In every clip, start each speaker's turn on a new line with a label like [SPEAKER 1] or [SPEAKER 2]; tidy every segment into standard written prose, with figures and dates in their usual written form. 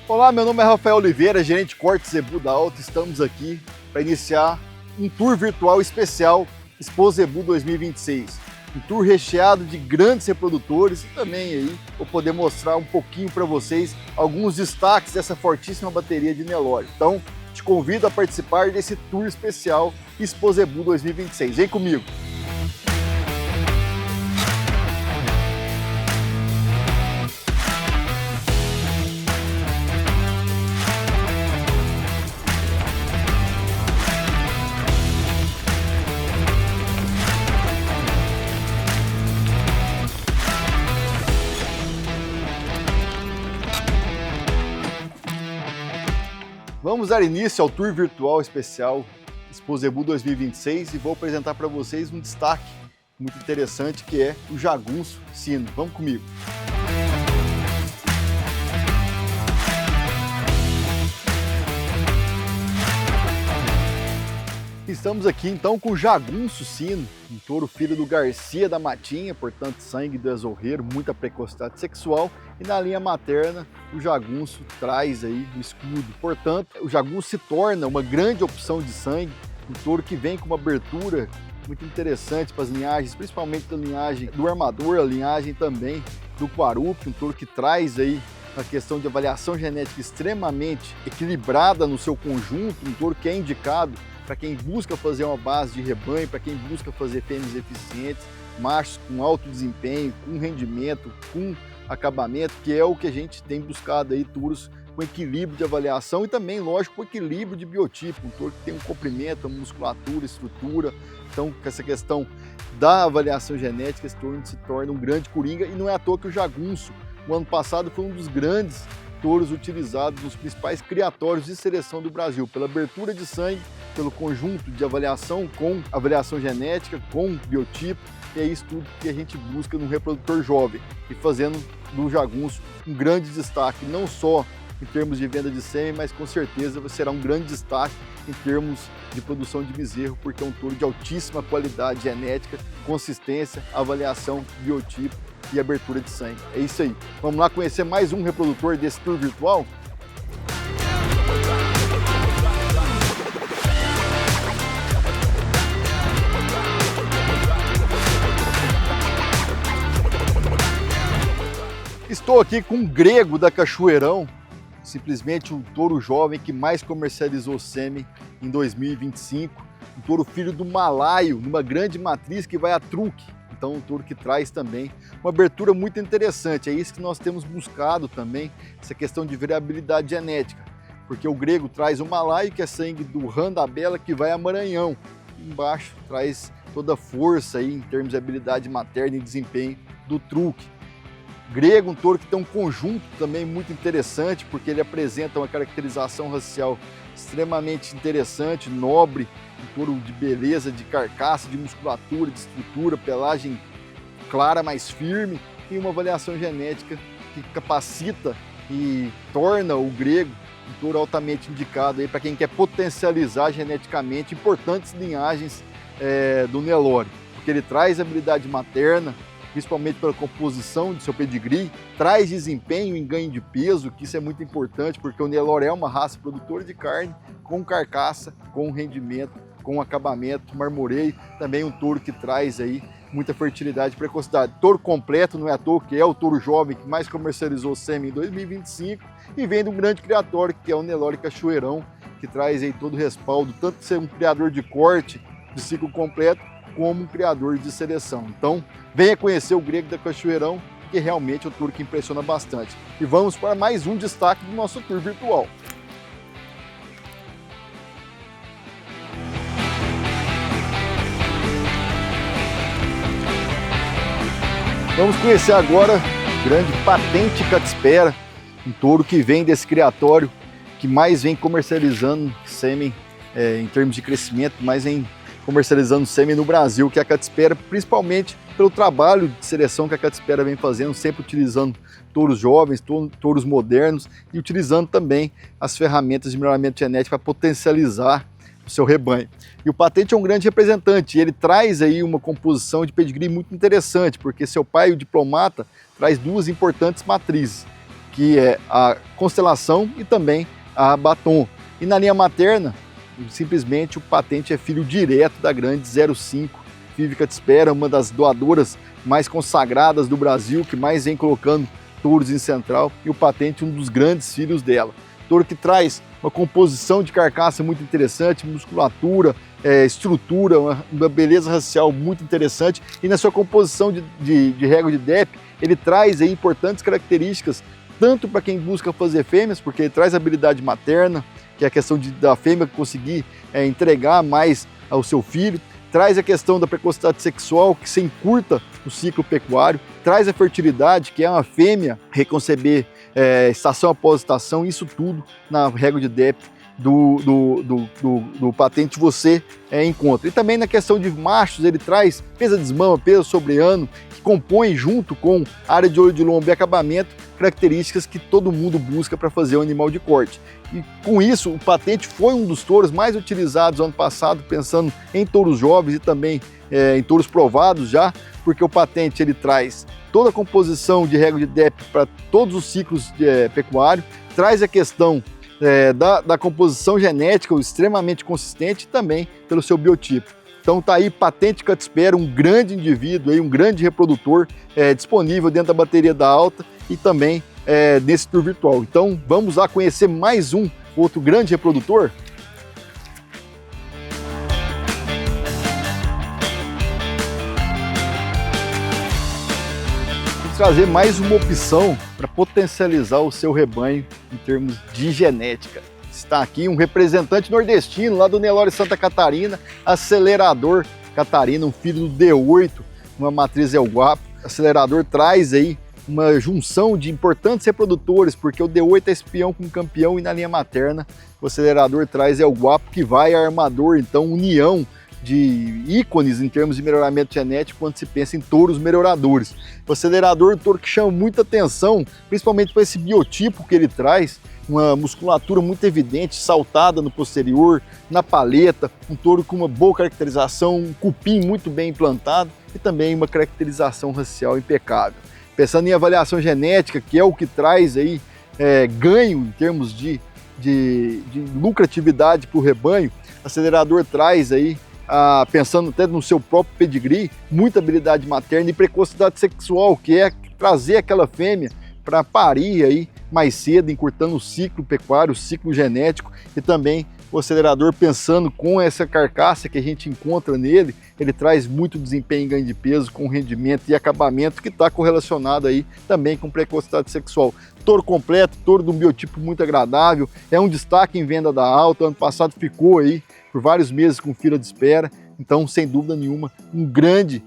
[SPEAKER 1] Olá, meu nome é Rafael Oliveira, gerente de corte Zebu da Alta. Estamos aqui para iniciar um tour virtual especial Expo Zebu 2026. Um tour recheado de grandes reprodutores e também aí vou poder mostrar um pouquinho para vocês alguns destaques dessa fortíssima bateria de Nelore. Então, te convido a participar desse tour especial Expo Zebu 2026. Vem comigo! Vamos dar início ao tour virtual especial Expo Zebu 2026 e vou apresentar para vocês um destaque muito interessante que é o jagunço sino. Vamos comigo! Estamos aqui então com o jagunço sino, um touro filho do Garcia da Matinha, portanto sangue do azorreiro, muita precocidade sexual, e na linha materna o jagunço traz aí o escudo. Portanto, o jagunço se torna uma grande opção de sangue, um touro que vem com uma abertura muito interessante para as linhagens, principalmente da linhagem do armador, a linhagem também do Guarupi, um touro que traz aí a questão de avaliação genética extremamente equilibrada no seu conjunto, um touro que é indicado para quem busca fazer uma base de rebanho, para quem busca fazer fêmeas eficientes, machos com alto desempenho, com rendimento, com acabamento, que é o que a gente tem buscado aí, touros com equilíbrio de avaliação e também, lógico, com equilíbrio de biotipo, um touro que tem um comprimento, uma musculatura, estrutura. Então, com essa questão da avaliação genética, esse touro se torna um grande coringa e não é à toa que o jagunço, no ano passado, foi um dos grandes touros utilizados nos principais criatórios de seleção do Brasil, pela abertura de sangue, pelo conjunto de avaliação com avaliação genética, com biotipo, e é isso tudo que a gente busca no reprodutor jovem, e fazendo do jagunço um grande destaque, não só em termos de venda de sêmen, mas com certeza será um grande destaque em termos de produção de bezerro, porque é um touro de altíssima qualidade genética, consistência, avaliação, biotipo e abertura de sangue. É isso aí. Vamos lá conhecer mais um reprodutor desse tour virtual? Estou aqui com um grego da Cachoeirão, simplesmente um touro jovem que mais comercializou sêmen em 2025, um touro filho do Malaio, numa grande matriz que vai a truque. Então, um touro que traz também uma abertura muito interessante. É isso que nós temos buscado também, essa questão de variabilidade genética, porque o grego traz o Malaio, que é sangue do rã da Bela, que vai a Maranhão. Embaixo traz toda a força aí, em termos de habilidade materna e desempenho do truque. Grego, um touro que tem um conjunto também muito interessante, porque ele apresenta uma caracterização racial extremamente interessante, nobre, um touro de beleza, de carcaça, de musculatura, de estrutura, pelagem clara, mais firme, e uma avaliação genética que capacita e torna o grego um touro altamente indicado para quem quer potencializar geneticamente importantes linhagens do Nelore, porque ele traz habilidade materna, principalmente pela composição de seu pedigree, traz desempenho em ganho de peso, que isso é muito importante, porque o Nelore é uma raça produtora de carne, com carcaça, com rendimento, com acabamento, marmoreio, também um touro que traz aí muita fertilidade e precocidade. Touro completo, não é à toa que é o touro jovem que mais comercializou sêmen em 2025 e vem de um grande criatório que é o Nelore Cachoeirão, que traz aí todo o respaldo, tanto de ser um criador de corte de ciclo completo, como um criador de seleção. Então, venha conhecer o grego da Cachoeirão, que realmente é um touro que impressiona bastante. E vamos para mais um destaque do nosso tour virtual. Vamos conhecer agora o grande Patente Catispera, um touro que vem desse criatório, que mais vem comercializando sêmen em termos de crescimento, mais vem comercializando sêmen no Brasil, que é a Catispera, principalmente pelo trabalho de seleção que a Catispera vem fazendo, sempre utilizando touros jovens, touros modernos e utilizando também as ferramentas de melhoramento genético para potencializar o seu rebanho. E o Patente é um grande representante, ele traz aí uma composição de pedigree muito interessante, porque seu pai, o diplomata, traz duas importantes matrizes, que é a Constelação e também a Baton. E na linha materna, simplesmente o patente é filho direto da grande 05 Vivica Tespera, uma das doadoras mais consagradas do Brasil, que mais vem colocando touros em central, e o patente um dos grandes filhos dela. Touro que traz uma composição de carcaça muito interessante, musculatura, estrutura, uma beleza racial muito interessante, e na sua composição de régua de DEP, ele traz aí importantes características, tanto para quem busca fazer fêmeas, porque ele traz habilidade materna, que é a questão da fêmea conseguir entregar mais ao seu filho, traz a questão da precocidade sexual, que se encurta o ciclo pecuário, traz a fertilidade, que é uma fêmea reconceber estação após estação, isso tudo na régua de DEP do patente você encontra. E também na questão de machos, ele traz pesa desmama, pesa sobre ano, que compõe junto com área de olho de lombo e acabamento, características que todo mundo busca para fazer um animal de corte. E com isso, o patente foi um dos touros mais utilizados ano passado, pensando em touros jovens e também em touros provados já, porque o patente ele traz toda a composição de régua de DEP para todos os ciclos pecuários, traz a questão da composição genética extremamente consistente e também pelo seu biotipo. Então tá aí patente Catespera, um grande indivíduo, aí, um grande reprodutor disponível dentro da bateria da Alta e também nesse tour virtual. Então vamos lá conhecer mais um outro grande reprodutor. Trazer mais uma opção para potencializar o seu rebanho em termos de genética. Está aqui um representante nordestino lá do Nelore Santa Catarina, Acelerador Catarina, um filho do D8, uma matriz El Guapo. O Acelerador traz aí uma junção de importantes reprodutores, porque o D8 é espião com campeão e na linha materna o Acelerador traz El Guapo, que vai a Armador, então união de ícones em termos de melhoramento genético quando se pensa em touros melhoradores. O Acelerador é um touro que chama muita atenção, principalmente para esse biotipo que ele traz, uma musculatura muito evidente, saltada no posterior, na paleta, um touro com uma boa caracterização, um cupim muito bem implantado e também uma caracterização racial impecável. Pensando em avaliação genética, que é o que traz aí ganho em termos de lucratividade para o rebanho, o Acelerador traz aí pensando até no seu próprio pedigree, muita habilidade materna e precocidade sexual, que é trazer aquela fêmea para parir aí mais cedo, encurtando o ciclo pecuário, o ciclo genético, e também o Acelerador pensando com essa carcaça que a gente encontra nele, ele traz muito desempenho em ganho de peso, com rendimento e acabamento que está correlacionado aí também com precocidade sexual. Touro completo, touro de um biotipo muito agradável, é um destaque em venda da Alta, ano passado ficou aí por vários meses com fila de espera, então sem dúvida nenhuma, um grande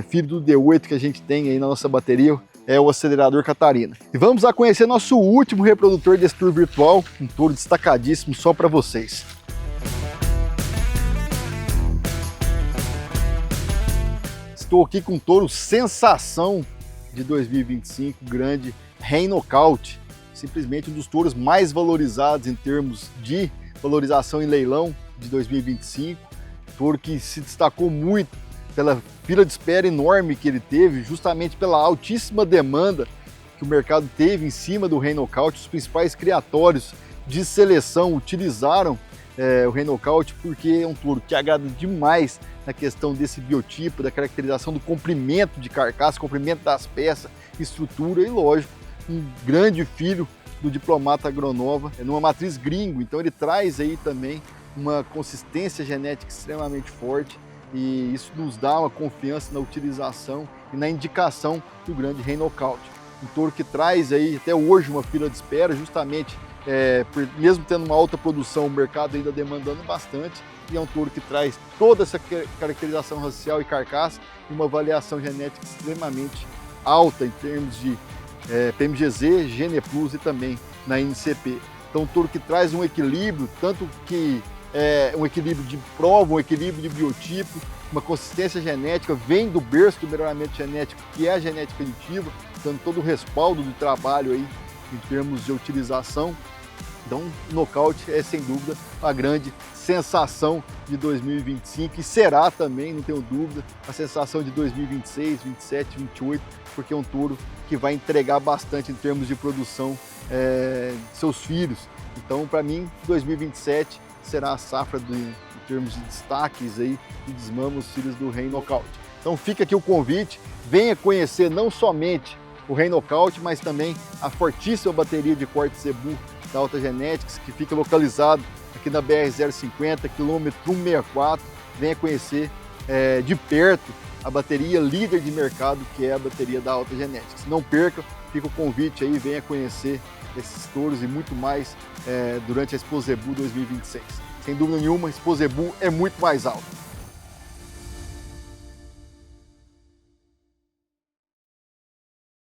[SPEAKER 1] filho do D8 que a gente tem aí na nossa bateria é o Acelerador Catarina. E vamos lá conhecer nosso último reprodutor desse tour virtual, um touro destacadíssimo só para vocês. Estou aqui com um touro sensação de 2025, grande Rei Nocaute, simplesmente um dos touros mais valorizados em termos de valorização em leilão de 2025, touro que se destacou muito pela fila de espera enorme que ele teve, justamente pela altíssima demanda que o mercado teve em cima do Rei Nocaute. Os principais criatórios de seleção utilizaram o Rei Nocaute porque é um touro que agrada demais na questão desse biotipo, da caracterização do comprimento de carcaça, comprimento das peças, estrutura e, lógico, um grande filho do diplomata Agronova, numa matriz gringo, então ele traz aí também uma consistência genética extremamente forte e isso nos dá uma confiança na utilização e na indicação do grande Rei Nocaute. Um touro que traz aí até hoje uma fila de espera, justamente mesmo tendo uma alta produção, o mercado ainda demandando bastante, e é um touro que traz toda essa caracterização racial e carcaça e uma avaliação genética extremamente alta em termos de PMGZ, Gene Plus e também na NCP. Então um touro que traz um equilíbrio, tanto que um equilíbrio de prova, um equilíbrio de biotipo, uma consistência genética, vem do berço do melhoramento genético, que é a genética aditiva, dando todo o respaldo do trabalho aí em termos de utilização. Então, o Nocaute é sem dúvida a grande sensação de 2025 e será também, não tenho dúvida, a sensação de 2026, 27, 28, porque é um touro que vai entregar bastante em termos de produção de seus filhos. Então, para mim, 2027 será a safra em termos de destaques aí e desmama os filhos do Rei Nocaute. Então, fica aqui o convite, venha conhecer não somente o Rei Nocaute, mas também a fortíssima bateria de corte zebu da Alta Genetics, que fica localizado aqui na BR-050, quilômetro 164. Venha conhecer de perto a bateria líder de mercado, que é a bateria da Alta Genetics. Não perca, fica o convite aí, venha conhecer esses touros e muito mais durante a Expo Zebu 2026. Sem dúvida nenhuma, a Expo Zebu é muito mais alta.